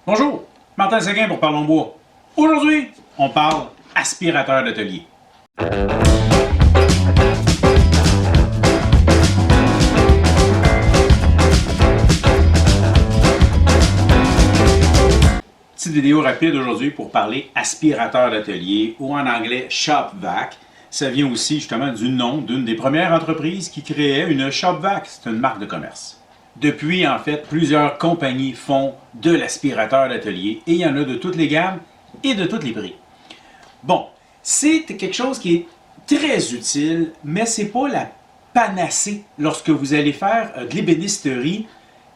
Bonjour, Martin Séguin pour Parlons Bois. Aujourd'hui, on parle aspirateur d'atelier. Petite vidéo rapide aujourd'hui pour parler aspirateur d'atelier ou en anglais shop vac. Ça vient aussi justement du nom d'une des premières entreprises qui créait une shop vac. C'est une marque de commerce. Depuis, en fait, plusieurs compagnies font de l'aspirateur d'atelier et il y en a de toutes les gammes et de tous les prix. Bon, c'est quelque chose qui est très utile, mais ce n'est pas la panacée lorsque vous allez faire de l'ébénisterie.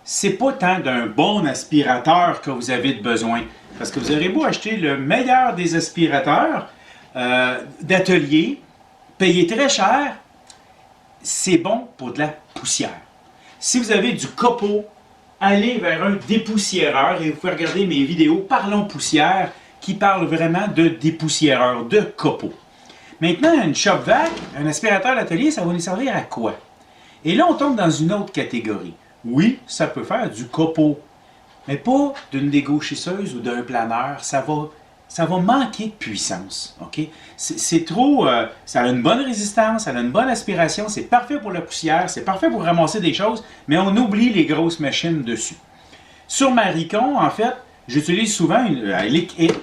C'est pas tant d'un bon aspirateur que vous avez besoin. Parce que vous aurez beau acheter le meilleur des aspirateurs d'atelier, payer très cher, c'est bon pour de la poussière. Si vous avez du copeaux, allez vers un dépoussiéreur et vous pouvez regarder mes vidéos Parlons poussière qui parlent vraiment de dépoussiéreur, de copeaux. Maintenant, une shop vac, un aspirateur d'atelier, ça va nous servir à quoi? Et là, on tombe dans une autre catégorie. Oui, ça peut faire du copeaux, mais pas d'une dégauchisseuse ou d'un planeur. Ça va manquer de puissance. Okay? C'est trop... ça a une bonne résistance, ça a une bonne aspiration, c'est parfait pour la poussière, c'est parfait pour ramasser des choses, mais on oublie les grosses machines dessus. Sur ma Ricon, en fait, j'utilise souvent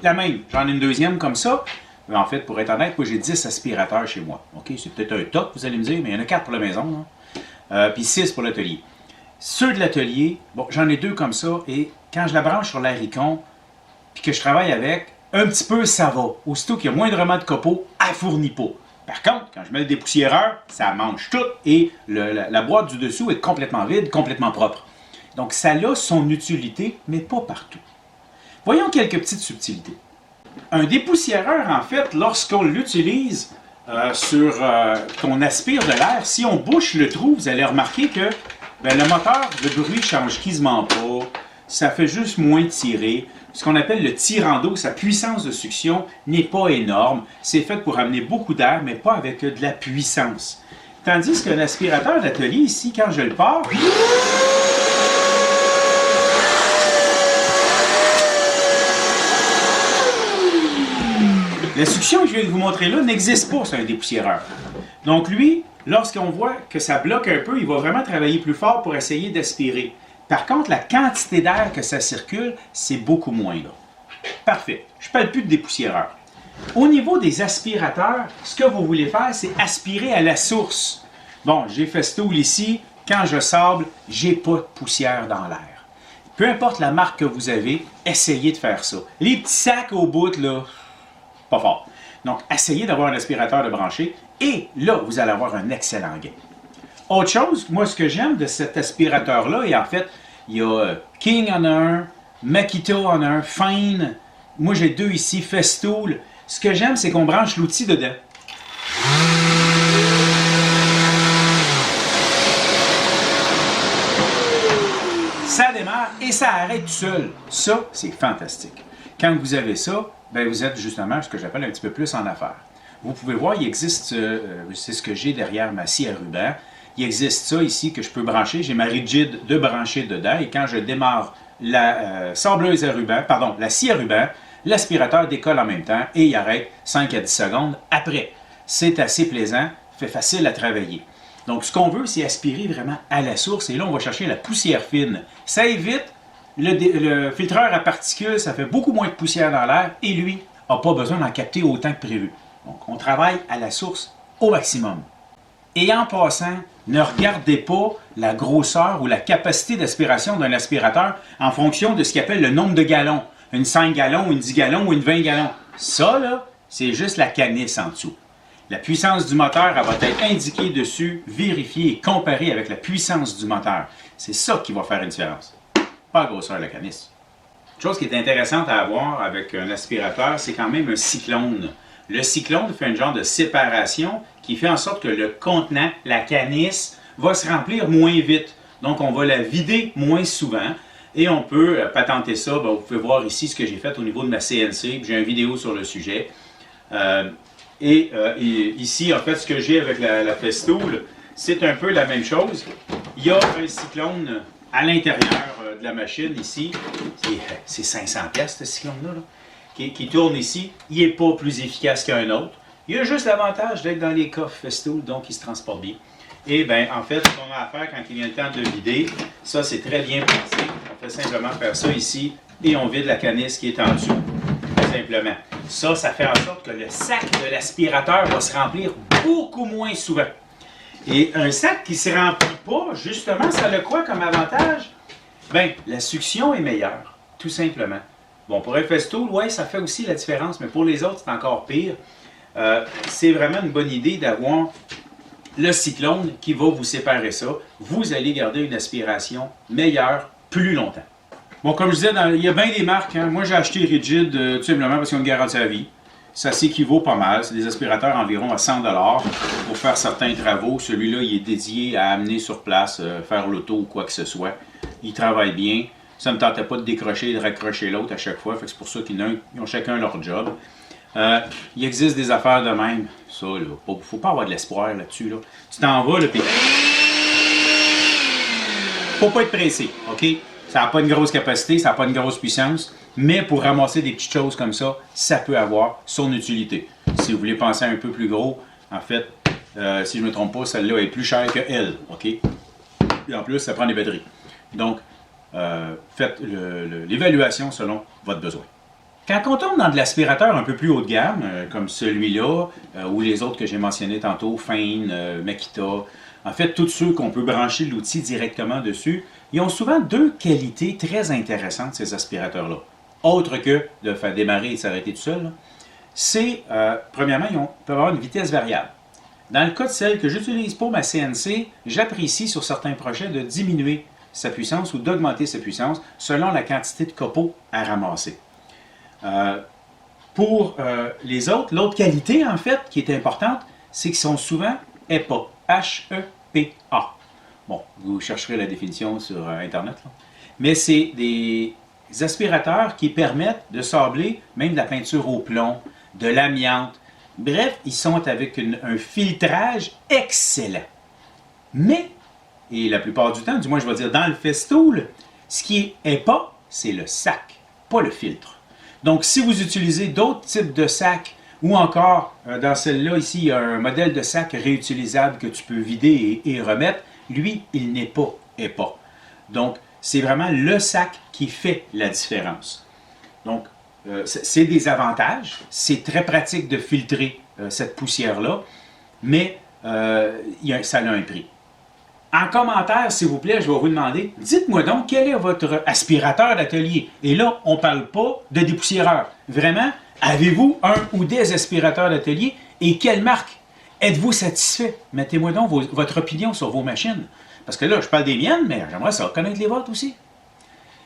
la même. J'en ai une deuxième comme ça. Mais en fait, pour être honnête, moi j'ai 10 aspirateurs chez moi. Okay? C'est peut-être un top, vous allez me dire, mais il y en a 4 pour la maison. Puis 6 pour l'atelier. Ceux de l'atelier, bon, j'en ai 2 comme ça, et quand je la branche sur la Ricon, puis que je travaille avec, un petit peu ça va. Aussitôt qu'il y a moindrement de copeaux, elle ne fournit pas. Par contre, quand je mets le dépoussiéreur, ça mange tout, et la boîte du dessous est complètement vide, complètement propre. Donc ça a son utilité, mais pas partout. Voyons quelques petites subtilités. Un dépoussiéreur, en fait, lorsqu'on l'utilise qu'on aspire de l'air, si on bouche le trou, vous allez remarquer que le moteur, le bruit ne change quasiment pas. Ça fait juste moins tirer. Ce qu'on appelle le tirant d'eau, sa puissance de succion n'est pas énorme. C'est fait pour amener beaucoup d'air, mais pas avec de la puissance. Tandis qu'un aspirateur d'atelier, ici, quand je le pars, la succion que je viens de vous montrer là n'existe pas sur un dépoussiéreur. Donc lui, lorsqu'on voit que ça bloque un peu, il va vraiment travailler plus fort pour essayer d'aspirer. Par contre, la quantité d'air que ça circule, c'est beaucoup moins là. Parfait. Je ne parle plus de dépoussiéreur. Au niveau des aspirateurs, ce que vous voulez faire, c'est aspirer à la source. Bon, j'ai Festool ici. Quand je sable, j'ai pas de poussière dans l'air. Peu importe la marque que vous avez, essayez de faire ça. Les petits sacs au bout, là, pas fort. Donc, essayez d'avoir un aspirateur de branché et là, vous allez avoir un excellent gain. Autre chose, moi, ce que j'aime de cet aspirateur-là, et en fait, il y a King en a un, Makita en a un, Fine. Moi, j'ai 2 ici, Festool. Ce que j'aime, c'est qu'on branche l'outil dedans. Ça démarre et ça arrête tout seul. Ça, c'est fantastique. Quand vous avez ça, vous êtes justement ce que j'appelle un petit peu plus en affaires. Vous pouvez voir, il existe, c'est ce que j'ai derrière ma scie à ruban. Il existe ça ici que je peux brancher. J'ai ma rigide de brancher dedans et quand je démarre la sableuse à ruban, pardon, la scie à ruban, l'aspirateur décolle en même temps et il arrête 5 à 10 secondes après. C'est assez plaisant, fait facile à travailler. Donc ce qu'on veut, c'est aspirer vraiment à la source et là on va chercher la poussière fine. Ça évite le filtreur à particules, ça fait beaucoup moins de poussière dans l'air et lui n'a pas besoin d'en capter autant que prévu. Donc on travaille à la source au maximum. Et en passant, ne regardez pas la grosseur ou la capacité d'aspiration d'un aspirateur en fonction de ce qu'il appelle le nombre de gallons. Une 5 gallons, une 10 gallons ou une 20 gallons. Ça, là, c'est juste la canisse en dessous. La puissance du moteur, elle va être indiquée dessus, vérifiée et comparée avec la puissance du moteur. C'est ça qui va faire une différence. Pas la grosseur de la canisse. Une chose qui est intéressante à avoir avec un aspirateur, c'est quand même un cyclone. Le cyclone fait un genre de séparation qui fait en sorte que le contenant, la canisse, va se remplir moins vite. Donc, on va la vider moins souvent et on peut patenter ça. Vous pouvez voir ici ce que j'ai fait au niveau de ma CNC. J'ai une vidéo sur le sujet. Ici, en fait, ce que j'ai avec la Festool, c'est un peu la même chose. Il y a un cyclone à l'intérieur de la machine ici, c'est 500 pièces ce cyclone-là, qui tourne ici. Il n'est pas plus efficace qu'un autre. Il a juste l'avantage d'être dans les coffres Festool, donc il se transporte bien. Et bien, en fait, ce qu'on a à faire quand il vient le temps de le vider, ça c'est très bien pensé. On fait simplement faire ça ici et on vide la canisse qui est en dessous. Simplement. Ça fait en sorte que le sac de l'aspirateur va se remplir beaucoup moins souvent. Et un sac qui ne se remplit pas, justement, ça a quoi comme avantage? Bien, la succion est meilleure, tout simplement. Bon, pour un Festool, oui, ça fait aussi la différence, mais pour les autres, c'est encore pire. C'est vraiment une bonne idée d'avoir le cyclone qui va vous séparer ça. Vous allez garder une aspiration meilleure plus longtemps. Bon, comme je disais, il y a bien des marques. Hein. Moi, j'ai acheté Rigid tout simplement parce qu'ils ont une garantie à vie. Ça s'équivaut pas mal. C'est des aspirateurs environ à 100 $ pour faire certains travaux. Celui-là, il est dédié à amener sur place, faire l'auto ou quoi que ce soit. Il travaille bien. Ça ne me tentait pas de décrocher et de raccrocher l'autre à chaque fois. C'est pour ça qu'ils ont chacun leur job. Il existe des affaires de même. Ça, là, faut pas avoir de l'espoir là-dessus. Là. Tu t'en vas, là, puis... Faut pas être pressé, OK? Ça n'a pas une grosse capacité, ça n'a pas une grosse puissance, mais pour ramasser des petites choses comme ça peut avoir son utilité. Si vous voulez penser un peu plus gros, en fait, si je ne me trompe pas, celle-là est plus chère que elle, OK? Et en plus, ça prend des batteries. Donc, faites l'évaluation selon votre besoin. Quand on tombe dans de l'aspirateur un peu plus haut de gamme, comme celui-là, ou les autres que j'ai mentionnés tantôt, Fein, Makita, en fait, tous ceux qu'on peut brancher l'outil directement dessus, ils ont souvent deux qualités très intéressantes, ces aspirateurs-là. Autre que de faire démarrer et s'arrêter tout seul, c'est, premièrement, ils peuvent avoir une vitesse variable. Dans le cas de celle que j'utilise pour ma CNC, j'apprécie sur certains projets de diminuer sa puissance ou d'augmenter sa puissance selon la quantité de copeaux à ramasser. Pour les autres, l'autre qualité, en fait, qui est importante, c'est qu'ils sont souvent HEPA. H-E-P-A. Bon, vous chercherez la définition sur Internet. Là. Mais c'est des aspirateurs qui permettent de sabler même de la peinture au plomb, de l'amiante. Bref, ils sont avec un filtrage excellent. Mais, et la plupart du temps, du moins je vais dire dans le Festool, ce qui est HEPA, c'est le sac, pas le filtre. Donc, si vous utilisez d'autres types de sacs, ou encore, dans celle-là, ici, il y a un modèle de sac réutilisable que tu peux vider et remettre. Lui, il n'est pas HEPA. Donc, c'est vraiment le sac qui fait la différence. Donc, c'est des avantages. C'est très pratique de filtrer cette poussière-là, mais ça a un prix. En commentaire, s'il vous plaît, je vais vous demander, dites-moi donc, quel est votre aspirateur d'atelier? Et là, on ne parle pas de dépoussiéreur. Vraiment, avez-vous un ou des aspirateurs d'atelier et quelle marque? Êtes-vous satisfait? Mettez-moi donc votre opinion sur vos machines. Parce que là, je parle des miennes, mais j'aimerais ça connaître les vôtres aussi.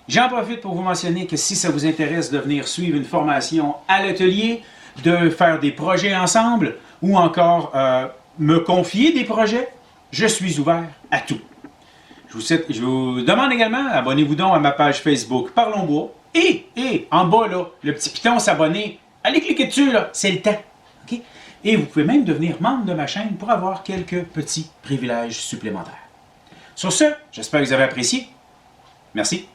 J'en profite pour vous mentionner que si ça vous intéresse de venir suivre une formation à l'atelier, de faire des projets ensemble ou encore me confier des projets, je suis ouvert à tout. Je vous demande également, abonnez-vous donc à ma page Facebook Parlons Bois. Et en bas, là, le petit piton s'abonner, allez cliquer dessus, là, c'est le temps. Okay? Et vous pouvez même devenir membre de ma chaîne pour avoir quelques petits privilèges supplémentaires. Sur ce, j'espère que vous avez apprécié. Merci.